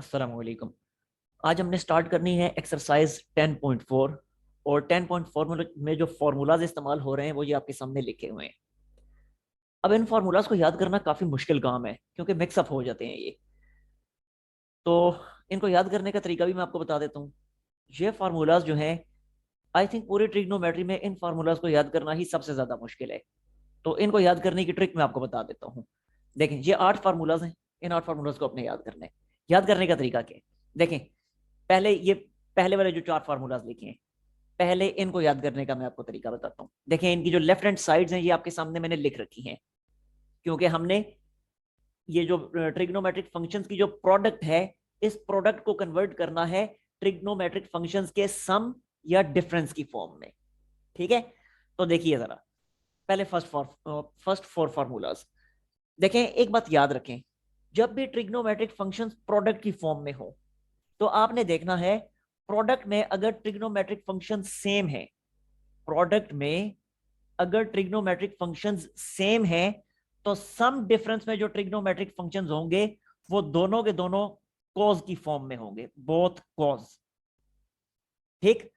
अस्सलाम वालेकुम। आज हमने स्टार्ट करनी है एक्सरसाइज 10.4 और 10.4 में जो फार्मूलाज इस्तेमाल हो रहे हैं वो ये आपके सामने लिखे हुए हैं। अब इन फार्मूलाज को याद करना काफ़ी मुश्किल काम है क्योंकि मिक्सअप हो जाते हैं ये। तो इनको याद करने का तरीका भी मैं आपको बता देता हूँ। ये फार्मूलाज जो हैं, आई थिंक पूरी ट्रिग्नोमेट्री में इन फार्मूलाज को याद करना ही सबसे ज़्यादा मुश्किल है। तो इनको याद करने की ट्रिक मैं आपको बता देता हूँ। देखें, ये 8 फार्मूलाज हैं। इन 8 फार्मूलाज को अपने याद करना है। याद करने का तरीका क्या है? देखें, पहले ये पहले वाले जो 4 फार्मूलाज लिखे हैं, पहले इनको याद करने का मैं आपको तरीका बताता हूँ। देखें, इनकी जो लेफ्ट हैंड साइड्स हैं ये आपके सामने मैंने लिख रखी हैं, क्योंकि हमने ये जो ट्रिग्नोमेट्रिक फंक्शंस की जो प्रोडक्ट है, इस प्रोडक्ट को कन्वर्ट करना है ट्रिग्नोमेट्रिक फंक्शंस के सम या डिफरेंस की फॉर्म में। ठीक है, तो देखिए जरा, पहले फर्स्ट 4 फार्मूलाज देखें। एक बात याद रखें, जब भी ट्रिग्नोमेट्रिक फंक्शंस प्रोडक्ट की फॉर्म में हो तो आपने देखना है प्रोडक्ट में अगर ट्रिग्नोमेट्रिक फंक्शन सेम है, प्रोडक्ट में अगर ट्रिग्नोमेट्रिक फंक्शंस सेम है तो सम डिफरेंस में जो ट्रिग्नोमेट्रिक फंक्शंस होंगे वो दोनों के दोनों कॉज की फॉर्म में होंगे, बोथ कॉज। ठीक।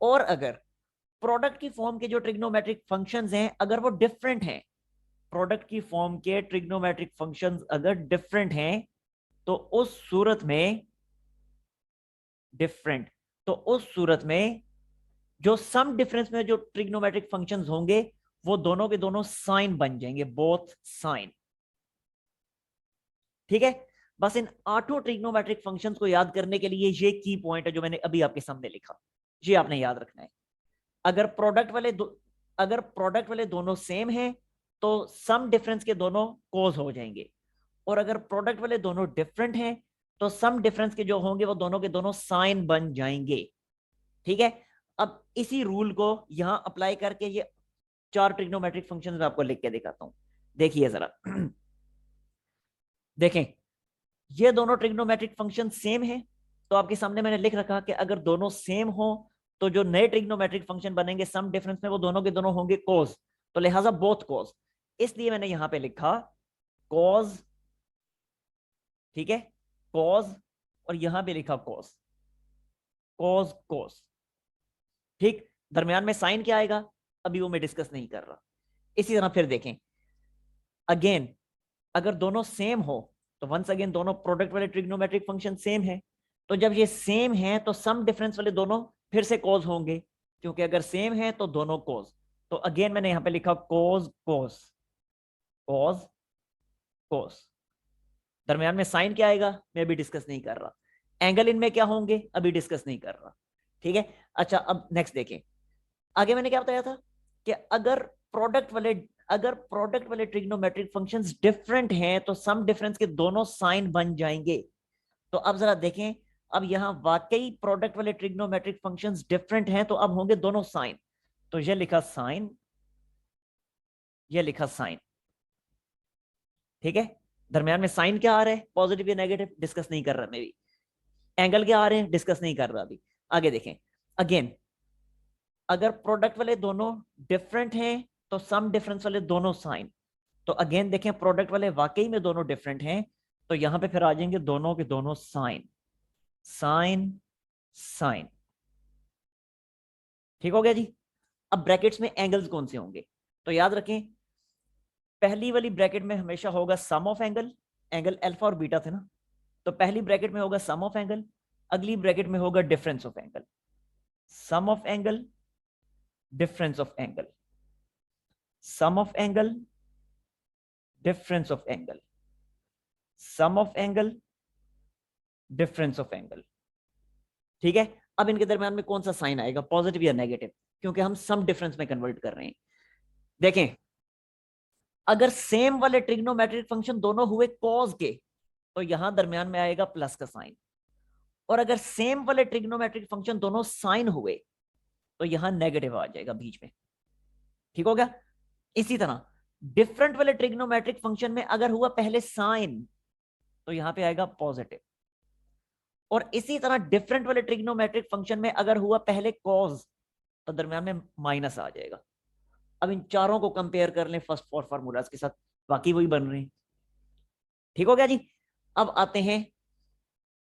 और अगर प्रोडक्ट की फॉर्म के जो ट्रिग्नोमेट्रिक फंक्शंस हैं अगर वो डिफरेंट हैं, प्रोडक्ट की फॉर्म के ट्रिग्नोमेट्रिक फंक्शंस अगर डिफरेंट हैं तो उस सूरत में डिफरेंट तो उस सूरत में जो सम डिफरेंस में जो ट्रिग्नोमेट्रिक फंक्शंस होंगे वो दोनों के दोनों साइन बन जाएंगे, बोथ साइन। ठीक है, बस इन 8 ट्रिग्नोमेट्रिक फंक्शंस को याद करने के लिए ये की पॉइंट है जो मैंने अभी आपके सामने लिखा, ये आपने याद रखना है। अगर प्रोडक्ट वाले दोनों सेम हैं तो सम डिफरेंस के दोनों कोज हो जाएंगे, और अगर प्रोडक्ट वाले दोनों डिफरेंट हैं तो सम डिफरेंस के जो होंगे वो दोनों के दोनों साइन बन जाएंगे। ठीक है, अब इसी रूल को यहां अप्लाई करके ये 4 ट्रिग्नोमेट्रिक फंक्शन मैं आपको लिख के दिखाता हूं। देखिए जरा देखें, ये दोनों ट्रिग्नोमेट्रिक फंक्शन सेम है, तो आपके सामने मैंने लिख रखा कि अगर दोनों सेम हो तो जो नए ट्रिग्नोमेट्रिक फंक्शन बनेंगे सम डिफरेंस में वो दोनों के दोनों होंगे कॉज, तो लिहाजा बोथ कॉज, इसलिए मैंने यहां पे लिखा कॉज। ठीक है, कॉज, और यहां पे लिखा कॉज, कॉज कॉज। ठीक, दरमियान में साइन क्या आएगा अभी वो मैं डिस्कस नहीं कर रहा। इसी तरह फिर देखें, अगेन अगर दोनों सेम हो तो वंस अगेन दोनों प्रोडक्ट वाले ट्रिग्नोमेट्रिक फंक्शन सेम है, तो जब ये सेम है तो सम डिफरेंस वाले दोनों फिर से कॉज होंगे, क्योंकि अगर सेम है तो दोनों कॉज। तो अगेन मैंने यहां पे लिखा कॉज कॉज, कॉज कॉज। दरमियान में साइन क्या आएगा मैं अभी डिस्कस नहीं कर रहा, एंगल इनमें क्या होंगे अभी डिस्कस नहीं कर रहा। ठीक है, अच्छा अब नेक्स्ट देखें, आगे मैंने क्या बताया था कि प्रोडक्ट वाले अगर प्रोडक्ट वाले ट्रिग्नोमेट्रिक फंक्शंस डिफरेंट हैं तो सम डिफरेंस के दोनों साइन बन जाएंगे। तो अब जरा देखें, अब यहां वाकई प्रोडक्ट वाले ट्रिग्नोमेट्रिक फंक्शंस डिफरेंट हैं तो अब होंगे दोनों साइन। तो ये लिखा साइन, ये लिखा साइन। ठीक है, दरमियान में साइन क्या आ रहा है, पॉजिटिव या नेगेटिव, डिस्कस नहीं कर रहा मैं भी। एंगल क्या आ रहे हैं, डिस्कस नहीं कर रहा अभी। आगे देखें, अगेन अगर प्रोडक्ट वाले दोनों डिफरेंट हैं तो सम डिफरेंस वाले दोनों साइन। तो अगेन देखें, प्रोडक्ट वाले वाकई में दोनों डिफरेंट हैं, तो यहां पे फिर आ जाएंगे दोनों के दोनों साइन, साइन साइन। ठीक हो गया जी। अब ब्रैकेट्स में एंगल्स कौन से होंगे, तो याद रखें, पहली वाली ब्रैकेट में हमेशा होगा sum of angle, angle alpha और बीटा थे ना, तो पहली ब्रैकेट में होगा सम ऑफ एंगल, अगली ब्रैकेट में होगा difference of angle. Sum of angle, difference of angle, sum of angle, difference of angle, sum of angle, difference of angle. ठीक है, अब इनके दरमियान में कौन सा साइन आएगा, पॉजिटिव या नेगेटिव, क्योंकि हम सम डिफरेंस में कन्वर्ट कर रहे हैं। देखें, अगर सेम वाले ट्रिग्नोमेट्रिक फंक्शन दोनों हुए कॉज के तो यहां दरमियान में आएगा प्लस का साइन, और अगर सेम वाले ट्रिग्नोमेट्रिक फंक्शन दोनों साइन हुए तो यहां नेगेटिव आ जाएगा बीच में। ठीक हो गया। इसी तरह डिफरेंट वाले ट्रिग्नोमेट्रिक फंक्शन में अगर हुआ पहले साइन तो यहां पे आएगा पॉजिटिव, और इसी तरह डिफरेंट वाले ट्रिग्नोमेट्रिक फंक्शन में अगर हुआ पहले कॉज तो दरमियान में माइनस आ जाएगा। अब इन चारों को कंपेयर कर लें फर्स्ट 4 फार्मूलाज के साथ, बाकी वही बन रहे हैं। ठीक हो गया जी। अब आते हैं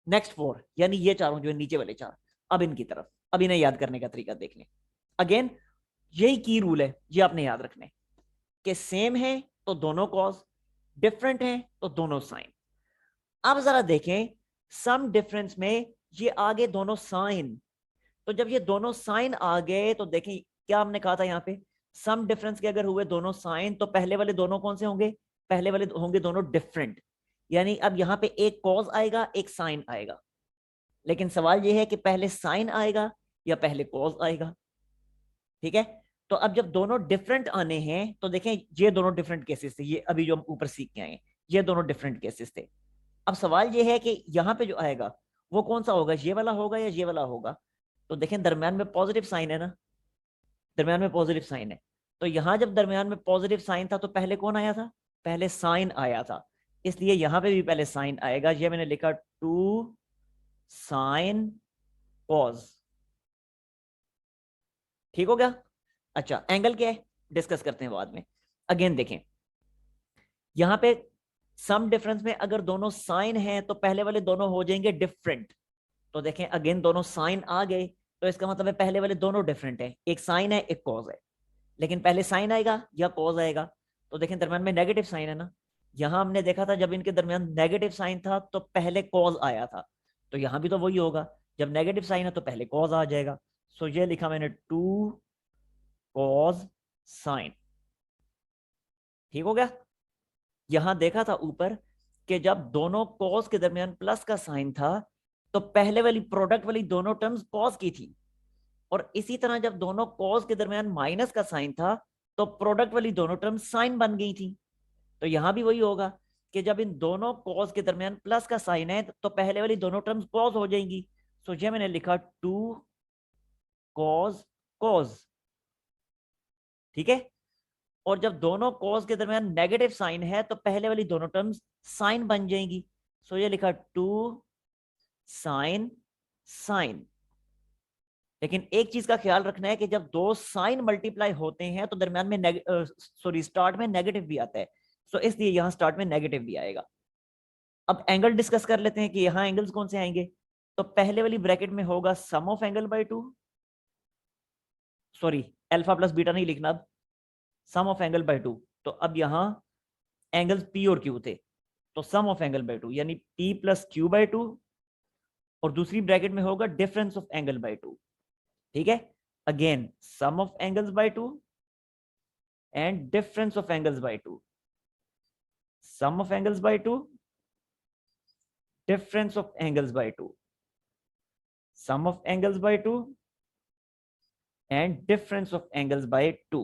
नेक्स्ट 4 यानी ये चारों जो है नीचे वाले चार, अब इनकी तरफ, अब इन्हें याद करने का तरीका देख लें। अगेन यही की रूल है, ये आपने याद रखने कि सेम है तो दोनों कॉज, डिफरेंट है तो दोनों साइन। अब जरा देखें सम डिफरेंस में ये आगे दोनों साइन, तो जब ये दोनों साइन आ गए तो देखें क्या हमने कहा था यहाँ पे, सम डिफरेंस के अगर हुए दोनों साइन तो पहले वाले दोनों कौन से होंगे, पहले वाले होंगे दोनों डिफरेंट, यानी अब यहाँ पे एक कॉज आएगा एक साइन आएगा। लेकिन सवाल ये है कि पहले साइन आएगा या पहले कॉज आएगा। ठीक है, तो अब जब दोनों डिफरेंट आने हैं तो देखें ये दोनों डिफरेंट केसेस थे, ये अभी जो हम ऊपर सीख के आए ये दोनों डिफरेंट केसेस थे। अब सवाल ये है कि यहाँ पे जो आएगा वो कौन सा होगा, ये वाला होगा या ये वाला होगा। तो देखें दरम्यान में पॉजिटिव साइन है ना, दरम्यान में पॉजिटिव साइन है, तो यहां जब दरम्यान में पॉजिटिव साइन था तो पहले कौन आया था, पहले साइन आया था, इसलिए यहां पे भी पहले साइन आएगा। ये मैंने लिखा 2 साइन कॉज। ठीक हो गया। अच्छा एंगल क्या है डिस्कस करते हैं बाद में। अगेन देखें यहां पे सम डिफरेंस में अगर दोनों साइन हैं तो पहले वाले दोनों हो जाएंगे डिफरेंट। तो देखें अगेन दोनों साइन आ गए तो इसका मतलब है पहले वाले दोनों डिफरेंट है, एक साइन है एक कॉज है। लेकिन पहले साइन आएगा या कॉज आएगा, तो देखें दरम्यान में नेगेटिव साइन है ना, यहां हमने देखा था जब इनके दरमियान नेगेटिव साइन था तो पहले कॉज आया था, तो यहां भी तो वही होगा, जब नेगेटिव साइन है तो पहले कॉज आ जाएगा। सो ये लिखा मैंने 2 कॉज साइन। ठीक हो गया। यहां देखा था ऊपर कि जब दोनों कॉज के दरमियान प्लस का साइन था तो पहले वाली प्रोडक्ट वाली दोनों टर्म्स कॉज की थी, और इसी तरह जब दोनों कॉज के दरमियान माइनस का साइन था तो प्रोडक्ट वाली दोनों टर्म्स साइन बन गई थी। तो यहां भी वही होगा कि जब इन दोनों कॉज के दरमियान प्लस का साइन है तो पहले वाली दोनों टर्म्स कॉज हो जाएंगी। सो ये मैंने लिखा 2 कॉज कॉज। ठीक है, और जब दोनों कॉज के दरमियान नेगेटिव साइन है तो पहले वाली दोनों टर्म्स साइन बन जाएंगी। सो ये लिखा 2 साइन साइन। लेकिन एक चीज का ख्याल रखना है कि जब दो साइन मल्टीप्लाई होते हैं तो दरमियान में सॉरी स्टार्ट में नेगेटिव भी आता है, सो इसलिए यहां स्टार्ट में नेगेटिव भी आएगा। अब एंगल डिस्कस कर लेते हैं कि यहां एंगल्स कौन से आएंगे। तो पहले वाली ब्रैकेट में होगा sum of angle by 2, sorry alpha plus beta नहीं लिखना, अब सम ऑफ एंगल बाय 2। तो अब यहां एंगल्स पी और क्यू थे, तो सम ऑफ एंगल बाय 2 यानी पी प्लस क्यू बाय 2, और दूसरी ब्रैकेट में होगा डिफरेंस ऑफ एंगल बाय 2। ठीक है, again sum of angles by 2 and difference of angles by 2, sum of angles by 2, difference of angles by 2, sum of angles by 2 and difference of angles by 2।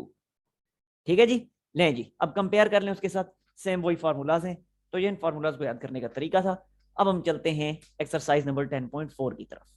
ठीक है जी, लें जी अब compare कर लें उसके साथ, सेम वही फार्मूलाज हैं, तो ये इन फार्मूलाज को याद करने का तरीका था। अब हम चलते हैं एक्सरसाइज नंबर 10.4 की तरफ।